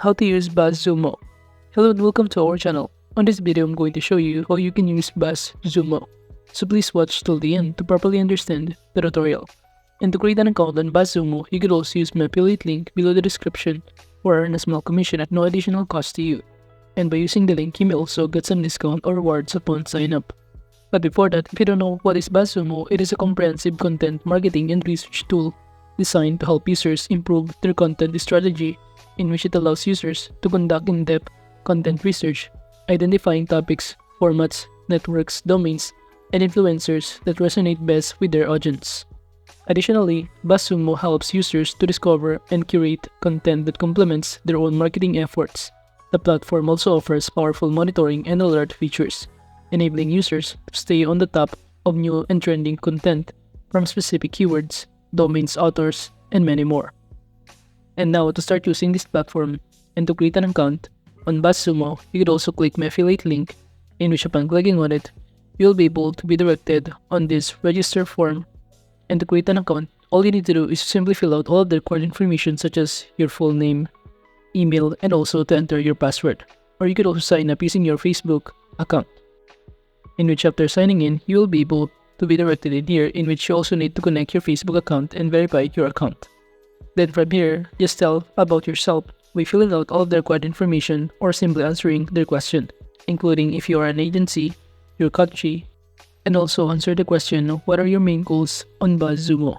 how to use Buzzsumo. Hello and welcome to our channel. On this video, I'm going to show you how you can use Buzzsumo. So please watch till the end to properly understand the tutorial. And to create an account on Buzzsumo, you could also use my affiliate link below the description or earn a small commission at no additional cost to you. And by using the link, you may also get some discount or rewards upon sign up. But before that, if you don't know what is Buzzsumo, it is a comprehensive content marketing and research tool designed to help users improve their content strategy, in which it allows users to conduct in-depth content research, identifying topics, formats, networks, domains, and influencers that resonate best with their audience. Additionally, Buzzsumo helps users to discover and curate content that complements their own marketing efforts. The platform also offers powerful monitoring and alert features, enabling users to stay on the top of new and trending content from specific keywords, domains, authors, and many more. And now, to start using this platform and to create an account on Buzzsumo, you could also click my affiliate link, in which upon clicking on it, you'll be able to be directed on this register form. And to create an account, all you need to do is simply fill out all of the required information such as your full name, email, and also to enter your password. Or you could also sign up using your Facebook account, in which after signing in, you will be able to be directed in here, in which you also need to connect your Facebook account and verify your account. Then from here, just tell about yourself by filling out all of the required information or simply answering their question, including if you are an agency, your country, and also answer the question, what are your main goals on Buzzsumo?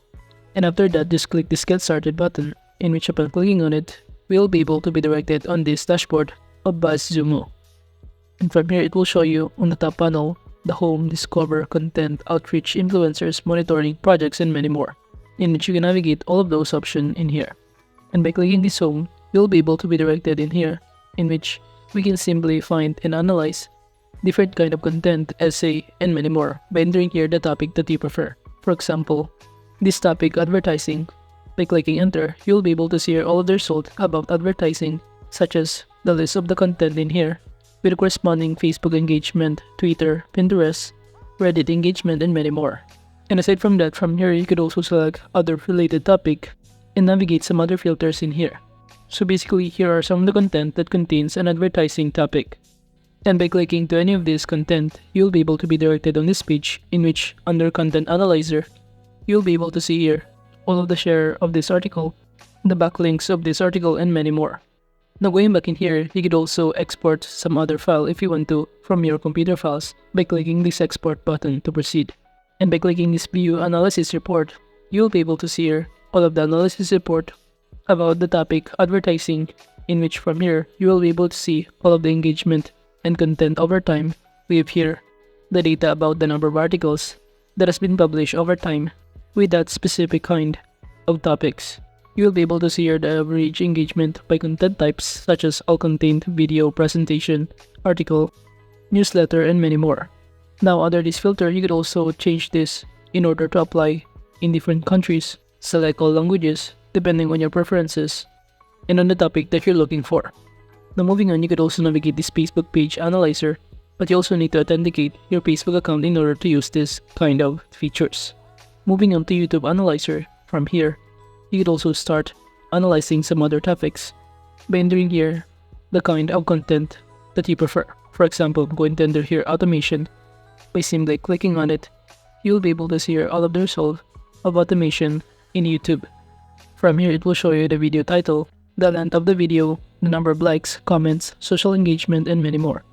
And after that, just click this Get Started button, in which upon clicking on it, we'll be able to be directed on this dashboard of Buzzsumo. And from here, it will show you on the top panel the home, discover, content, outreach, influencers, monitoring, projects, and many more, in which you can navigate all of those options in here. And by clicking this home, you'll be able to be directed in here, in which we can simply find and analyze different kind of content, essay, and many more by entering here the topic that you prefer. For example, this topic, advertising. By clicking enter, you'll be able to see here all of the results about advertising, such as the list of the content in here, with corresponding Facebook engagement, Twitter, Pinterest, Reddit engagement, and many more. And aside from that, from here you could also select other related topic and navigate some other filters in here. So basically, here are some of the content that contains an advertising topic. And by clicking to any of this content, you'll be able to be directed on this page, in which under Content Analyzer, you'll be able to see here all of the share of this article, the backlinks of this article, and many more. Now going back in here, you could also export some other file if you want to from your computer files by clicking this export button to proceed. And by clicking this view analysis report, you'll be able to see here all of the analysis report about the topic advertising, in which from here you will be able to see all of the engagement and content over time. We have here the data about the number of articles that has been published over time with that specific kind of topics. You will be able to see here the average engagement by content types such as all content, video, presentation, article, newsletter, and many more. Now under this filter, you could also change this in order to apply in different countries. Select all languages depending on your preferences and on the topic that you're looking for. Now moving on, you could also navigate this Facebook page analyzer, but you also need to authenticate your Facebook account in order to use this kind of features. Moving on to YouTube Analyzer, from here, you could also start analyzing some other topics by entering here the kind of content that you prefer. For example, I'm going to enter here automation. By simply clicking on it, you'll be able to see here all of the results of automation in YouTube. From here, it will show you the video title, the length of the video, the number of likes, comments, social engagement, and many more.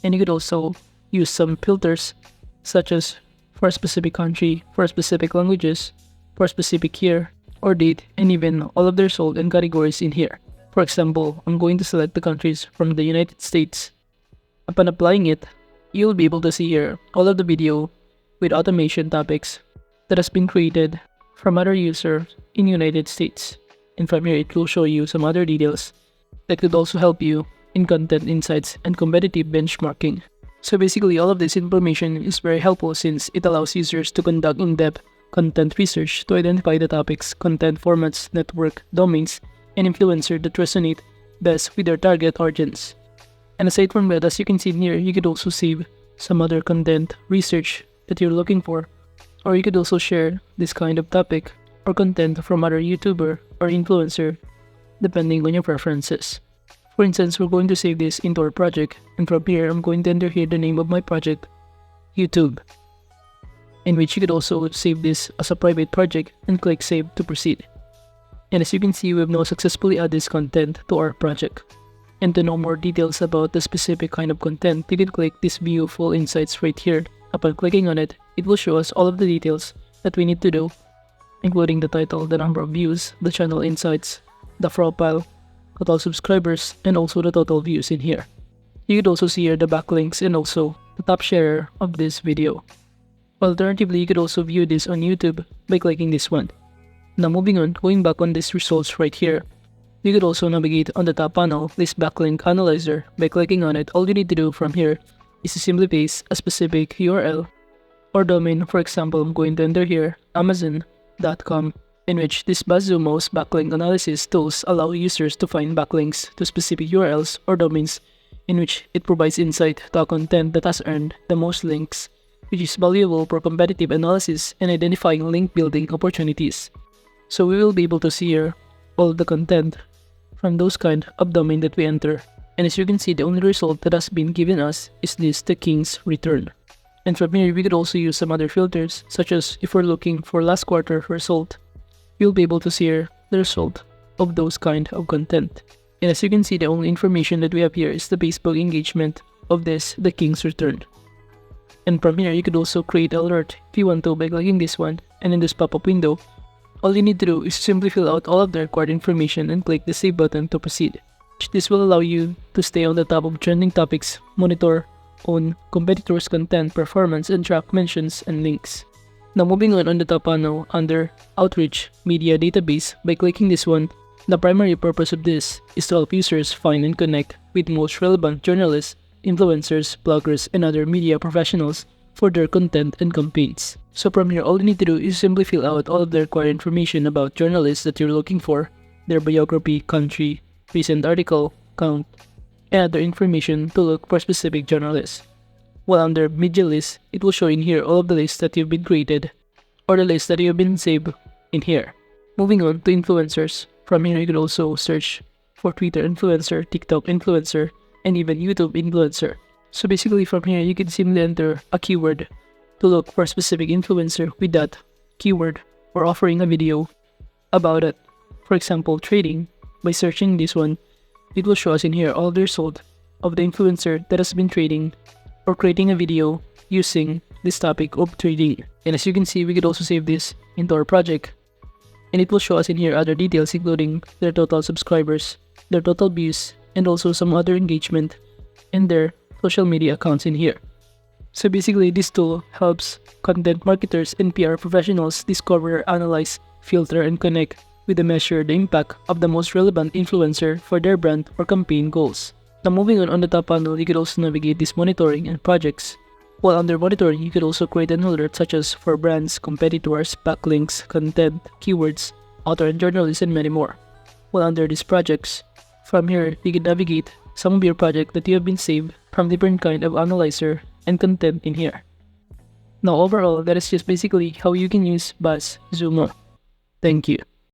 And you could also use some filters, such as for a specific country, for specific languages, for a specific year or date, and even all of their sold and categories in here. For example, I'm going to select the countries from the United States. Upon applying it, you'll be able to see here all of the video with automation topics that has been created from other users in United States. And from here, it will show you some other details that could also help you in content insights and competitive benchmarking. So basically, all of this information is very helpful since it allows users to conduct in-depth content research to identify the topics, content formats, network, domains, and influencers that resonate best with their target audience. And aside from that, as you can see here, you could also save some other content research that you're looking for, or you could also share this kind of topic or content from other YouTuber or influencer depending on your preferences. For instance, we're going to save this into our project, and from here, I'm going to enter here the name of my project, YouTube, in which you could also save this as a private project and click Save to proceed. And as you can see, we've now successfully added this content to our project. And to know more details about the specific kind of content, you can click this View Full Insights right here. Upon clicking on it, it will show us all of the details that we need to do, including the title, the number of views, the channel insights, the profile, total subscribers, and also the total views in here. You could also see here the backlinks and also the top sharer of this video. Alternatively, you could also view this on YouTube by clicking this one. Now moving on, going back on these results right here, you could also navigate on the top panel, this backlink analyzer. By clicking on it, all you need to do from here is to simply paste a specific URL or domain. For example, I'm going to enter here amazon.com, in which this Buzzsumo's backlink analysis tools allow users to find backlinks to specific URLs or domains, in which it provides insight to a content that has earned the most links, which is valuable for competitive analysis and identifying link building opportunities. So we will be able to see here all the content from those kind of domain that we enter. And as you can see, the only result that has been given us is this, the King's Return. And from here, we could also use some other filters, such as if we're looking for last quarter result, you'll be able to see here the result of those kind of content. And as you can see, the only information that we have here is the Facebook engagement of this, the King's Return. And from here, you could also create an alert if you want to by clicking this one, and in this pop-up window, all you need to do is simply fill out all of the required information and click the Save button to proceed. This will allow you to stay on the top of trending topics, monitor on competitors' content, performance, and track mentions and links. Now moving on the top panel under Outreach Media Database, by clicking this one, the primary purpose of this is to help users find and connect with the most relevant journalists, influencers, bloggers, and other media professionals for their content and campaigns. So from here, all you need to do is simply fill out all of the required information about journalists that you're looking for, their biography, country, recent article, count, and other information to look for specific journalists. While under Media List, it will show in here all of the lists that you've been created or the lists that you've been saved in here. Moving on to influencers, from here you can also search for Twitter influencer, TikTok influencer, and even YouTube influencer. So basically from here, you can simply enter a keyword to look for a specific influencer with that keyword or offering a video about it. For example, trading. By searching this one, it will show us in here all the result of the influencer that has been trading or creating a video using this topic of trading. And as you can see, we could also save this into our project, and it will show us in here other details including their total subscribers, their total views, and also some other engagement and their social media accounts in here. So basically, this tool helps content marketers and PR professionals discover, analyze, filter, and connect with the measure the impact of the most relevant influencer for their brand or campaign goals. Now moving on the top panel, you could also navigate this monitoring and projects. While under monitoring, you could also create an alert such as for brands, competitors, backlinks, content, keywords, author and journalists, and many more. While under these projects, from here, you can navigate some of your project that you have been saved from different kind of analyzer and content in here. Now overall, that is just basically how you can use Buzzsumo. Thank you.